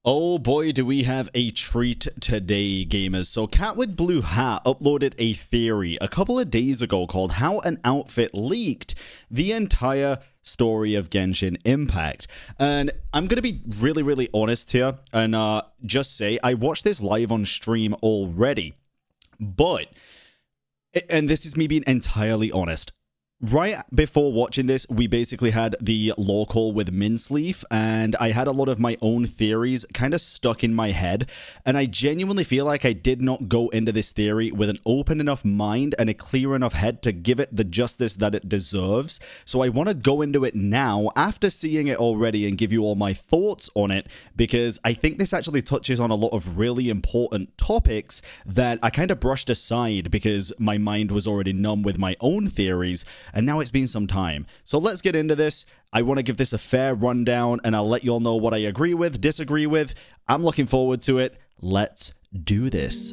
Oh boy, do we have a treat today, gamers. So Cat with Blue Hat uploaded a theory a couple of days ago called How an Outfit Leaked the Entire Story of Genshin Impact. And I'm going to be really honest here and just say I watched this live on stream already. But, and this is me being entirely honest, right before watching this, we basically had the lore call with Minsleaf, and I had a lot of my own theories kind of stuck in my head, and I genuinely feel like I did not go into this theory with an open enough mind and a clear enough head to give it the justice that it deserves. So I want to go into it now after seeing it already and give you all my thoughts on it, because I think this actually touches on a lot of really important topics that I kind of brushed aside because my mind was already numb with my own theories. And now it's been some time. So let's get into this. I want to give this a fair rundown, and I'll let you all know what I agree with, disagree with. I'm looking forward to it. Let's do this.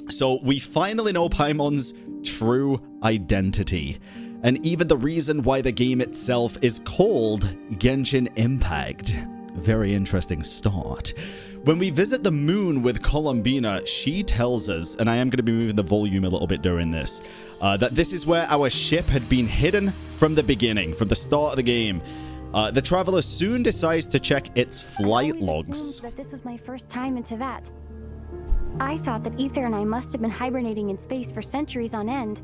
So we finally know Paimon's true identity, and even the reason why the game itself is called Genshin Impact. Very interesting start. When we visit the moon with Columbina, she tells us, and I am going to be moving the volume a little bit during this, that this is where our ship had been hidden from the beginning, from the start of the game. The traveler soon decides to check its flight logs. That this was my first time in Teyvat. I thought that Ether and I must have been hibernating in space for centuries on end.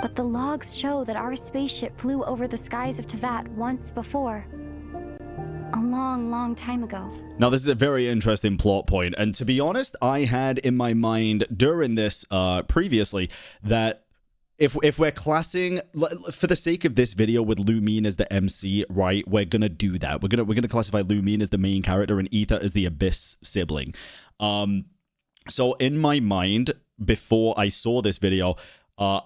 But the logs show that our spaceship flew over the skies of Teyvat once before. A long time ago. Now, this is a very interesting plot point, and to be honest, I had in my mind during this previously that if we're classing, for the sake of this video with Lumine as the MC, right, we're gonna do that. We're gonna classify Lumine as the main character and Ether as the Abyss sibling. So in my mind, before I saw this video,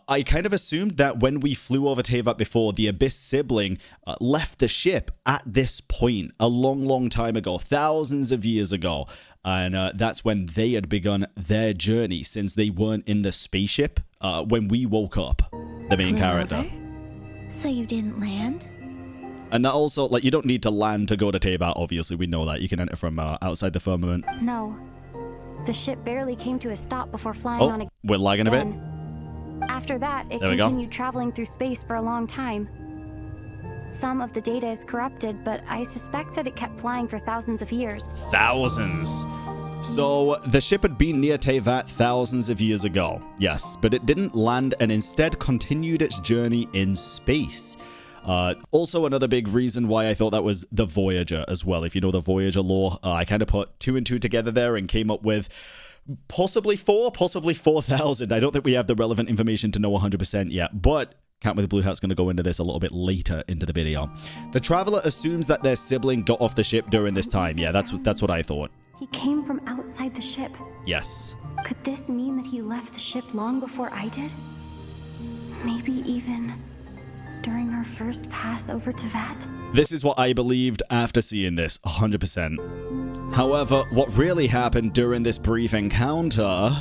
I kind of assumed that when we flew over Teyvat before, the Abyss sibling left the ship at this point a long time ago, thousands of years ago. And that's when they had begun their journey, since they weren't in the spaceship when we woke up, the main character. So you didn't land? And that also, like, you don't need to land to go to Teyvat, obviously, we know that. You can enter from outside the firmament. No. The ship barely came to a stop before flying on again. We're lagging a bit. After that, it continued traveling through space for a long time. Some of the data is corrupted, but I suspect that it kept flying for thousands of years. Thousands! So, the ship had been near Teyvat thousands of years ago, yes, but it didn't land and instead continued its journey in space. Also, another big reason why I thought that was the Voyager as well. If you know the Voyager lore, I kind of put 2 and 2 together there and came up with possibly 4,000. I don't think we have the relevant information to know 100% yet, but Cat with Blue Hat's going to go into this a little bit later into the video. The traveler assumes that their sibling got off the ship during this time. Yeah, that's what I thought. He came from outside the ship. Yes. Could this mean that he left the ship long before I did? Maybe even during our first pass over Teyvat? This is what I believed after seeing this, 100%. However, what really happened during this brief encounter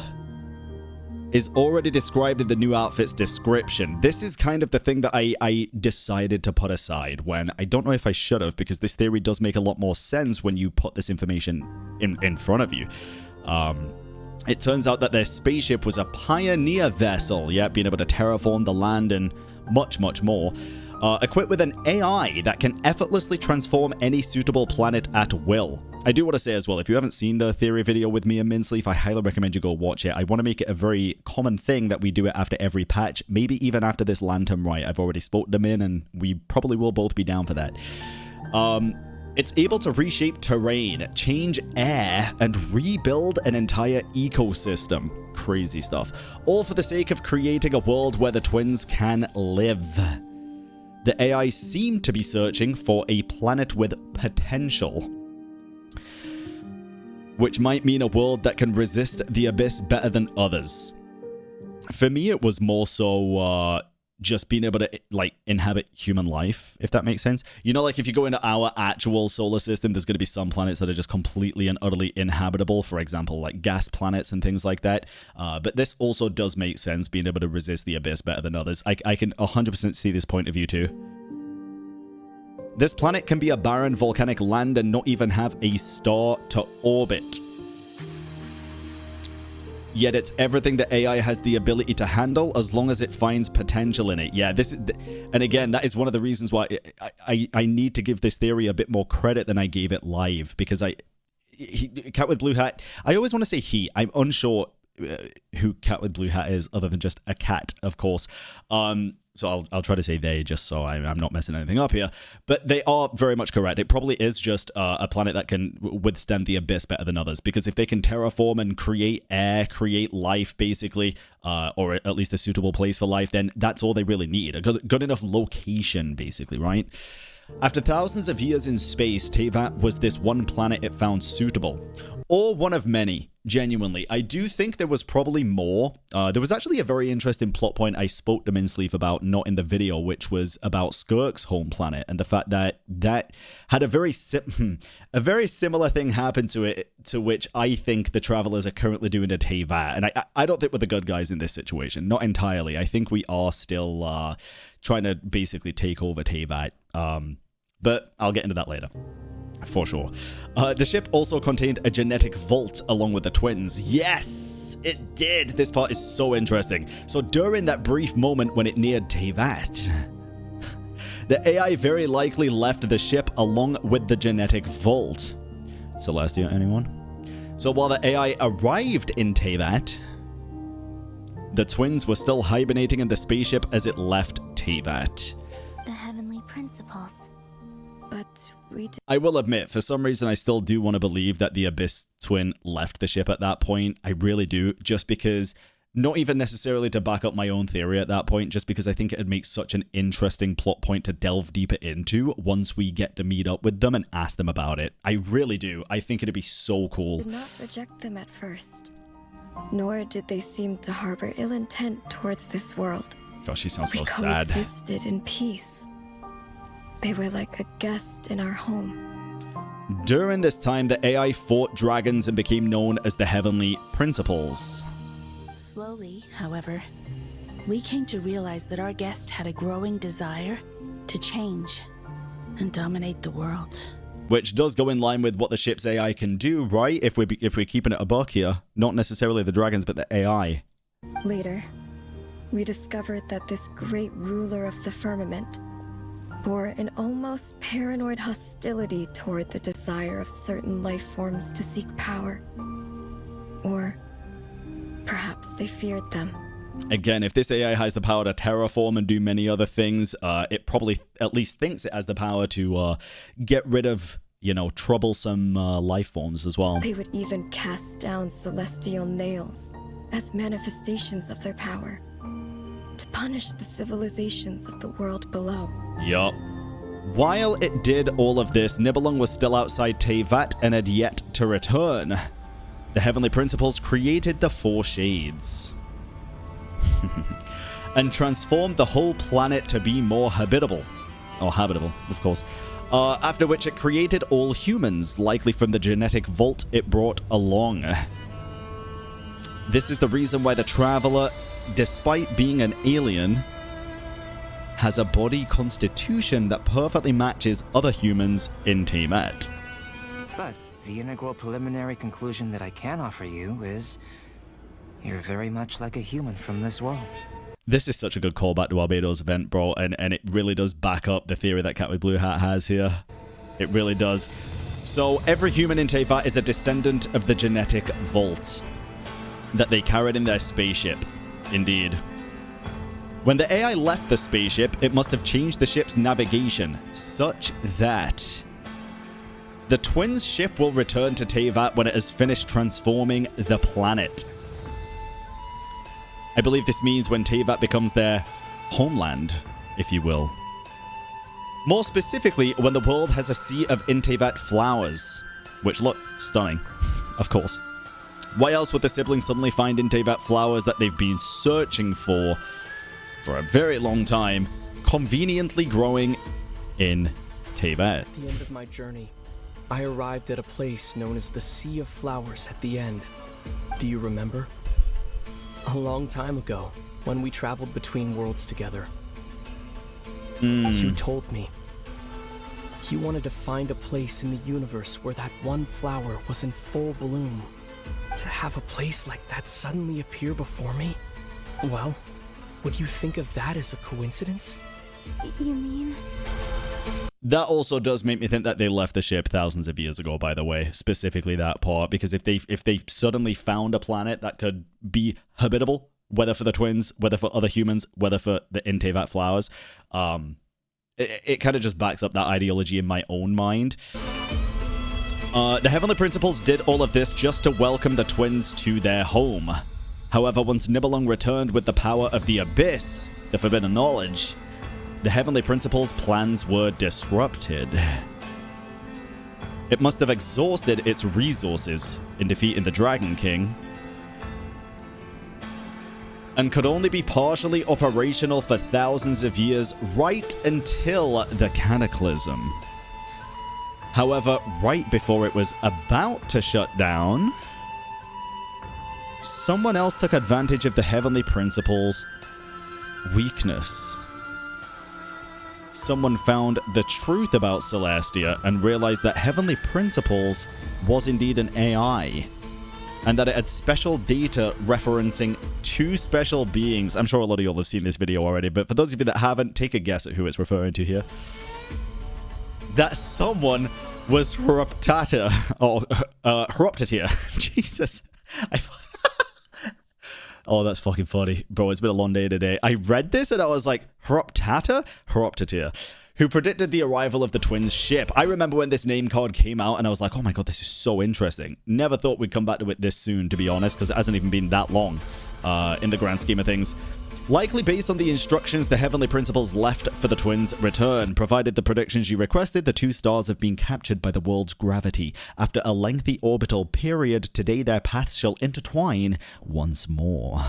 is already described in the new outfit's description. This is kind of the thing that I decided to put aside when I don't know if I should have, because this theory does make a lot more sense when you put this information in front of you. It turns out that their spaceship was a pioneer vessel, yeah, being able to terraform the land and much more. Equipped with an AI that can effortlessly transform any suitable planet at will. I do want to say as well, if you haven't seen the theory video with me and Minsleaf, I highly recommend you go watch it. I want to make it a very common thing that we do it after every patch, maybe even after this Lantern Right. I've already spoke them in, and we probably will both be down for that. It's able to reshape terrain, change air, and rebuild an entire ecosystem. Crazy stuff. All for the sake of creating a world where the twins can live. The AI seemed to be searching for a planet with potential, which might mean a world that can resist the Abyss better than others. For me, it was more so just being able to, like, inhabit human life, if that makes sense. You know, like, if you go into our actual solar system, there's going to be some planets that are just completely and utterly inhabitable, for example, like gas planets and things like that. But this also does make sense, being able to resist the Abyss better than others. I can 100% see this point of view too. This planet can be a barren volcanic land and not even have a star to orbit. Yet it's everything the AI has the ability to handle as long as it finds potential in it. Yeah, this is, and again, that is one of the reasons why I need to give this theory a bit more credit than I gave it live, because Cat with Blue Hat, I always want to say he. I'm unsure who Cat with Blue Hat is, other than just a cat, of course. So I'll try to say they, just so I'm not messing anything up here. But they are very much correct. It probably is just a planet that can withstand the abyss better than others. Because if they can terraform and create air, create life, basically, or at least a suitable place for life, then that's all they really need. A good enough location, basically, right? After thousands of years in space, Teyvat was this one planet it found suitable. Or one of many, genuinely. I do think there was probably more. There was actually a very interesting plot point I spoke to Minsleaf about, not in the video, which was about Skirk's home planet, and the fact that that had a very similar thing happen to it, to which I think the Travelers are currently doing to Teyvat. And I don't think we're the good guys in this situation. Not entirely. I think we are still trying to basically take over Teyvat. But I'll get into that later. For sure. The ship also contained a genetic vault along with the twins. Yes, it did. This part is so interesting. So during that brief moment when it neared Teyvat, the AI very likely left the ship along with the genetic vault. Celestia, anyone? So while the AI arrived in Teyvat, the twins were still hibernating in the spaceship as it left Teyvat. The heavenly principles. But I will admit, for some reason, I still do want to believe that the Abyss twin left the ship at that point. I really do, just because, not even necessarily to back up my own theory at that point, just because I think it'd make such an interesting plot point to delve deeper into once we get to meet up with them and ask them about it. I really do. I think it'd be so cool. Did not reject them at first, nor did they seem to harbor ill intent towards this world. Gosh, she sounds so We sad. coexisted in peace. They were like a guest in our home. During this time, the AI fought dragons and became known as the Heavenly Principles. Slowly, however, we came to realize that our guest had a growing desire to change and dominate the world. Which does go in line with what the ship's AI can do, right? If we're keeping it a buck here. Not necessarily the dragons, but the AI. Later, we discovered that this great ruler of the firmament bore an almost paranoid hostility toward the desire of certain life forms to seek power. Or perhaps they feared them. Again, if this AI has the power to terraform and do many other things, it probably at least thinks it has the power to get rid of, you know, troublesome life forms as well. They would even cast down celestial nails as manifestations of their power to punish the civilizations of the world below. Yup. While it did all of this, Nibelung was still outside Teyvat and had yet to return. The Heavenly Principles created the Four Shades and transformed the whole planet to be more habitable. Or habitable, of course. After which it created all humans, likely from the genetic vault it brought along. This is the reason why the Traveler, despite being an alien, has a body constitution that perfectly matches other humans in Teyvat. But the integral preliminary conclusion that I can offer you is you're very much like a human from this world. This is such a good callback to Albedo's event, bro, and it really does back up the theory that Cat with Blue Hat has here. It really does. So every human in Teyvat is a descendant of the genetic vault that they carried in their spaceship. Indeed. When the AI left the spaceship, it must have changed the ship's navigation, such that the twins' ship will return to Teyvat when it has finished transforming the planet. I believe this means when Teyvat becomes their homeland, if you will. More specifically, when the world has a sea of in Teyvat flowers, which look stunning, of course. Why else would the siblings suddenly find in Teyvat flowers that they've been searching for a very long time, conveniently growing in Teyvat? At the end of my journey, I arrived at a place known as the Sea of Flowers at the end. Do you remember? A long time ago, when we traveled between worlds together. You told me He wanted to find a place in the universe where that one flower was in full bloom. To have a place like that suddenly appear before me? Well, would you think of that as a coincidence? You mean? That also does make me think that they left the ship thousands of years ago, by the way, specifically that part, because if they suddenly found a planet that could be habitable, whether for the twins, whether for other humans, whether for the Tevat flowers, it kind of just backs up that ideology in my own mind. The Heavenly Principles did all of this just to welcome the twins to their home. However, once Nibelung returned with the power of the Abyss, the forbidden knowledge, the Heavenly Principles' plans were disrupted. It must have exhausted its resources in defeating the Dragon King, and could only be partially operational for thousands of years right until the cataclysm. However, right before it was about to shut down, someone else took advantage of the Heavenly Principles' weakness. Someone found the truth about Celestia and realized that Heavenly Principles was indeed an AI, and that it had special data referencing two special beings. I'm sure a lot of y'all have seen this video already, but for those of you that haven't, take a guess at who it's referring to here. That someone was Hruptata, or Hruptatia. Jesus. Oh, that's fucking funny. Bro, it's been a long day today. I read this and I was like, Hruptata? Hruptatia. Who predicted the arrival of the twins' ship. I remember when this name card came out and I was like, oh my god, this is so interesting. Never thought we'd come back to it this soon, to be honest, because it hasn't even been that long in the grand scheme of things. Likely based on the instructions the Heavenly Principles left for the twins' return. Provided the predictions you requested, the two stars have been captured by the world's gravity. After a lengthy orbital period, today their paths shall intertwine once more.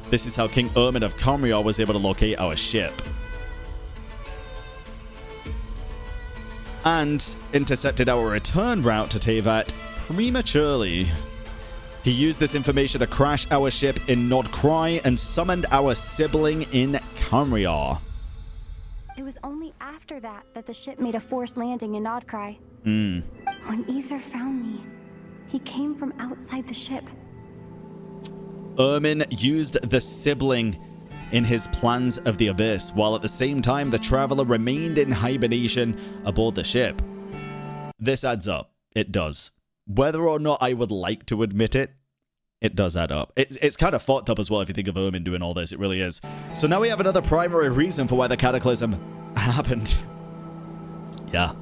This is how King Ermin of Khaenri'ah was able to locate our ship. And intercepted our return route to Tevat prematurely. He used this information to crash our ship in Nordkrai and summoned our sibling in Khaenri'ah. It was only after that the ship made a forced landing in Nordkrai. When Ether found me, he came from outside the ship. Ermin used the sibling in his plans of the Abyss, while at the same time the Traveler remained in hibernation aboard the ship. This adds up. It does. Whether or not I would like to admit it, it does add up. It's kind of fucked up as well if you think of Ermin doing all this. It really is. So now we have another primary reason for why the cataclysm happened. Yeah.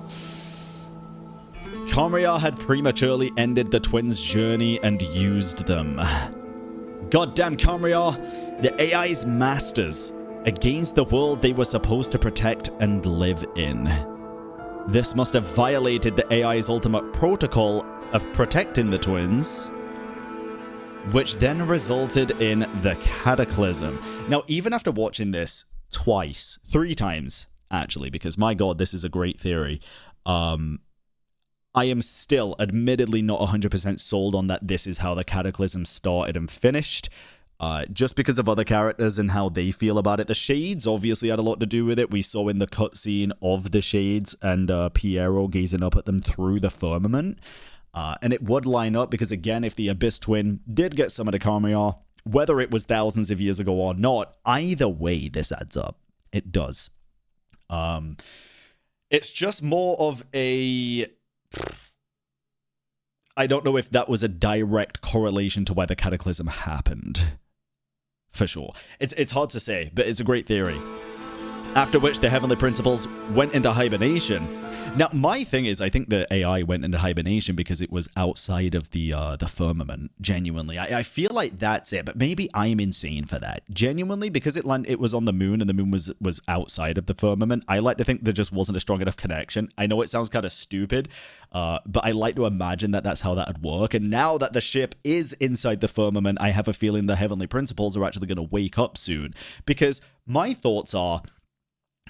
Khaenri'ah had prematurely ended the twins' journey and used them. Goddamn Khaenri'ah, the AI's masters, against the world they were supposed to protect and live in. This must have violated the AI's ultimate protocol of protecting the twins, which then resulted in the cataclysm. Now, even after watching this twice, 3 times, actually, because my god, this is a great theory, I am still admittedly not 100% sold on that this is how the cataclysm started and finished. Just because of other characters and how they feel about it. The Shades obviously had a lot to do with it. We saw in the cutscene of the Shades and Piero gazing up at them through the firmament. And it would line up because, again, if the Abyss Twin did get summoned to Khaenri'ah, whether it was thousands of years ago or not, either way, this adds up. It does. It's just more of a... I don't know if that was a direct correlation to why the cataclysm happened. For sure. It's hard to say, but it's a great theory. After which the Heavenly Principles went into hibernation. Now, my thing is, I think the AI went into hibernation because it was outside of the firmament, genuinely. I feel like that's it, but maybe I'm insane for that. Genuinely, because it was on the moon and the moon was outside of the firmament, I like to think there just wasn't a strong enough connection. I know it sounds kind of stupid, but I like to imagine that that's how that would work. And now that the ship is inside the firmament, I have a feeling the Heavenly Principles are actually going to wake up soon. Because my thoughts are,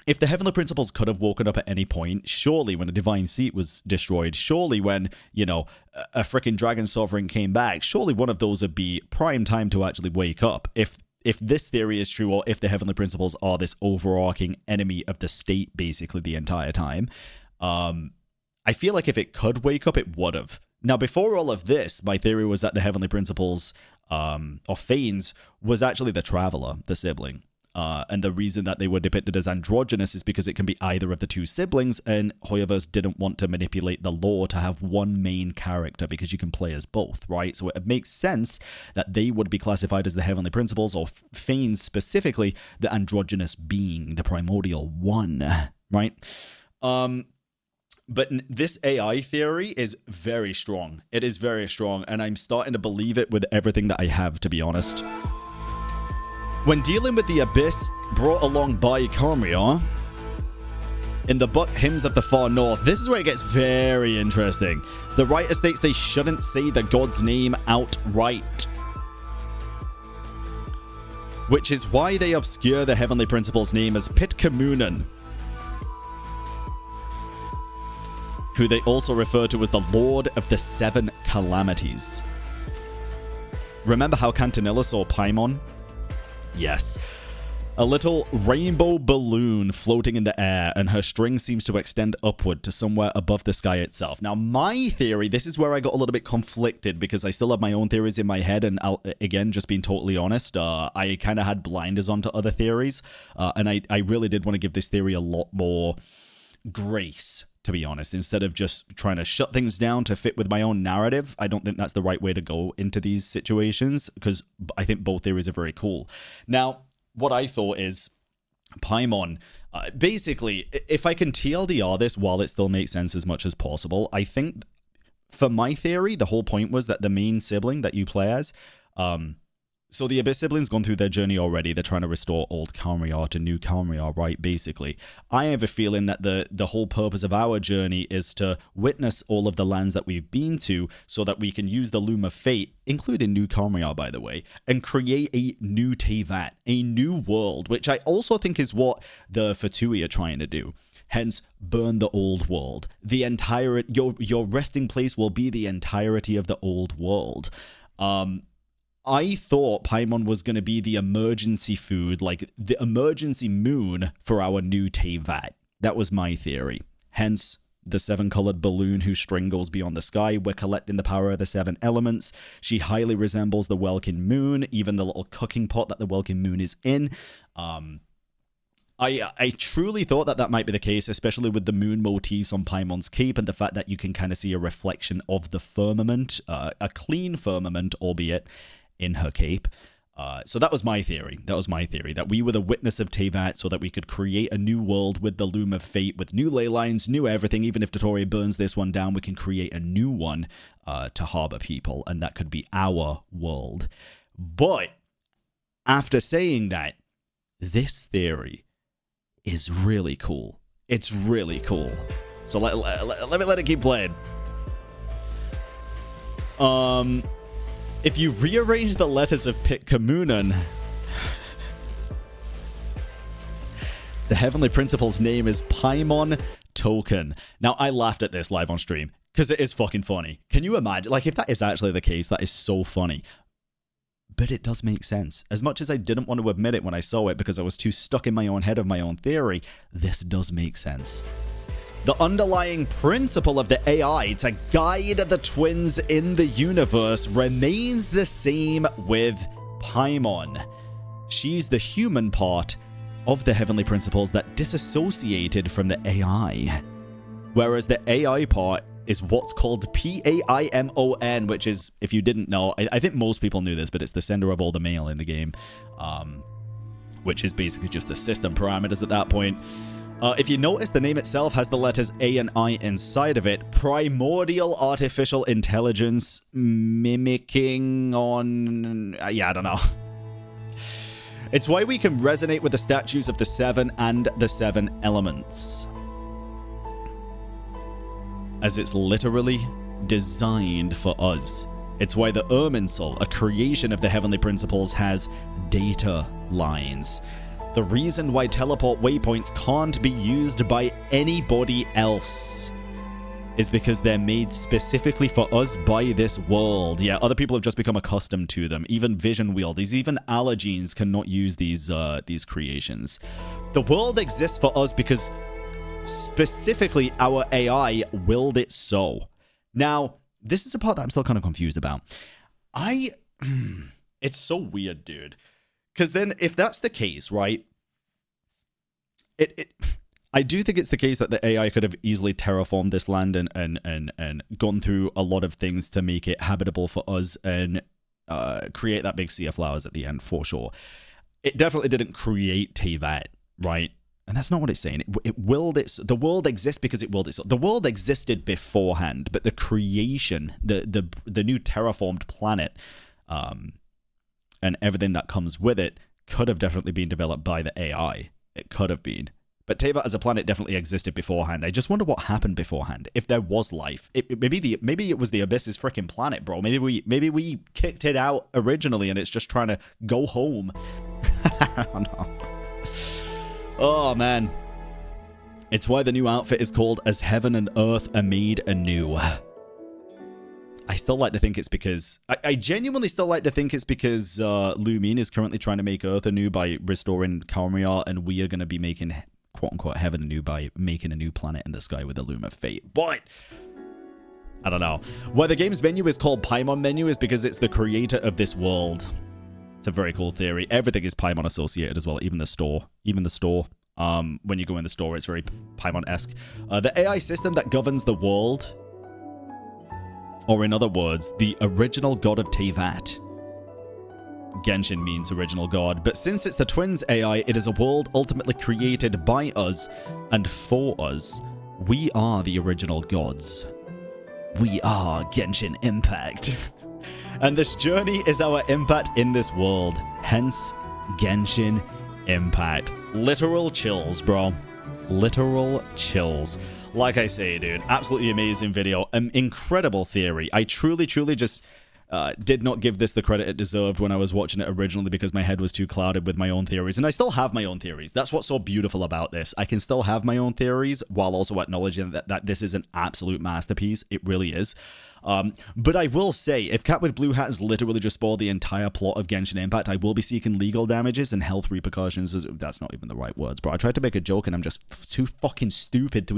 if the Heavenly Principles could have woken up at any point, surely when the Divine Seat was destroyed, surely when, you know, a freaking Dragon Sovereign came back, surely one of those would be prime time to actually wake up. If if this theory is true, or if the heavenly principles are this overarching enemy of the state basically the entire time, I feel like if it could wake up, it would have. Now, before all of this, my theory was that the heavenly principles, or Phanes, was actually the traveler, the sibling. And the reason that they were depicted as androgynous is because it can be either of the two siblings, and Hoyoverse didn't want to manipulate the lore to have one main character because you can play as both, right? So it makes sense that they would be classified as the heavenly principles, or Phanes specifically, the androgynous being, the primordial one, right? But this AI theory is very strong. It is very strong, and I'm starting to believe it with everything that I have, to be honest. When dealing with the Abyss brought along by Khaenri'ah, in the book Hymns of the Far North, this is where it gets very interesting. The writer states they shouldn't say the god's name outright, which is why they obscure the heavenly principle's name as Pitkamunen, who they also refer to as the Lord of the Seven Calamities. Remember how Cantonilla saw Paimon? Yes. A little rainbow balloon floating in the air, and her string seems to extend upward to somewhere above the sky itself. Now, my theory, this is where I got a little bit conflicted, because I still have my own theories in my head, and again, just being totally honest, I kind of had blinders onto other theories, and I really did want to give this theory a lot more grace, to be honest, instead of just trying to shut things down to fit with my own narrative. I don't think that's the right way to go into these situations, because I think both theories are very cool. Now, what I thought is Paimon, basically, if I can TLDR this while it still makes sense as much as possible, I think for my theory, the whole point was that the main sibling that you play as, so the Abyss siblings gone through their journey already. They're trying to restore old Khaenri'ah to new Khaenri'ah, right, basically. I have a feeling that the whole purpose of our journey is to witness all of the lands that we've been to so that we can use the Loom of Fate, including new Khaenri'ah, by the way, and create a new Teyvat, a new world, which I also think is what the Fatui are trying to do. Hence, burn the old world. The entire, your resting place will be the entirety of the old world. I thought Paimon was going to be the emergency food, like the emergency moon for our new Teyvat. That was my theory. Hence, the seven-colored balloon whose string goes beyond the sky. We're collecting the power of the seven elements. She highly resembles the Welkin moon, even the little cooking pot that the Welkin moon is in. I truly thought that might be the case, especially with the moon motifs on Paimon's cape and the fact that you can kind of see a reflection of the firmament, a clean firmament, albeit in her cape. So that was my theory. That we were the witness of Teyvat so that we could create a new world with the Loom of Fate, with new ley lines, new everything. Even if Dottore burns this one down, we can create a new one to harbor people, and that could be our world. But after saying that, this theory is really cool. It's really cool. So let me let it keep playing. If you rearrange the letters of Pitkamunen, the heavenly principle's name is Paimon Token. Now, I laughed at this live on stream because it is fucking funny. Can you imagine? Like, if that is actually the case, that is so funny. But it does make sense. As much as I didn't want to admit it when I saw it because I was too stuck in my own head of my own theory, this does make sense. The underlying principle of the AI to guide the twins in the universe remains the same with Paimon. She's the human part of the heavenly principles that disassociated from the AI. Whereas the AI part is what's called Paimon, which is, if you didn't know, I think most people knew this, but it's the sender of all the mail in the game, which is basically just the system parameters at that point. If you notice, the name itself has the letters A and I inside of it. Primordial artificial intelligence mimicking on... yeah, I don't know. It's why we can resonate with the statues of the seven and the seven elements, as it's literally designed for us. It's why the Irminsul, a creation of the heavenly principles, has data lines. The reason why teleport waypoints can't be used by anybody else. is because they're made specifically for us by this world. Yeah, other people have just become accustomed to them. Even Vision Wielders, even Allergenes cannot use these creations. The world exists for us because specifically our AI willed it so. Now, this is a part that I'm still kind of confused about. It's so weird, dude. Because then, if that's the case, right? I do think it's the case that the AI could have easily terraformed this land and gone through a lot of things to make it habitable for us and create that big sea of flowers at the end, for sure. It definitely didn't create Teyvat, right? And that's not what it's saying. It willed it. The world exists because it willed it. So the world existed beforehand, but the creation, the new terraformed planet, and everything that comes with it could have definitely been developed by the AI. It could have been. But Teyvat as a planet definitely existed beforehand. I just wonder what happened beforehand. If there was life, maybe it was the Abyss's freaking planet, bro. Maybe we kicked it out originally, and it's just trying to go home. I don't know. Oh man, it's why the new outfit is called "As Heaven and Earth Are Made Anew." I still like to think it's because I genuinely still like to think it's because Lumine is currently trying to make Earth anew by restoring Khaenri'ah, and we are going to be making quote-unquote heaven anew by making a new planet in the sky with the Loom of Fate. But I don't know. Why the game's menu is called Paimon menu is because it's the creator of this world. It's a very cool theory. Everything is Paimon associated as well, even the store. When you go in the store, it's very Paimon-esque. The AI system that governs the world, or in other words, the original god of Teyvat. Genshin means original god, but since it's the twins AI, it is a world ultimately created by us and for us. We are the original gods. We are Genshin Impact. And this journey is our impact in this world. Hence, Genshin Impact. Literal chills, bro. Literal chills. Like I say, dude, absolutely amazing video. An incredible theory. I truly just did not give this the credit it deserved when I was watching it originally because my head was too clouded with my own theories. And I still have my own theories. That's what's so beautiful about this. I can still have my own theories while also acknowledging that this is an absolute masterpiece. It really is. But I will say, if Cat with Blue Hat has literally just spoiled the entire plot of Genshin Impact, I will be seeking legal damages and health repercussions. That's not even the right words, bro. I tried to make a joke and I'm just too fucking stupid to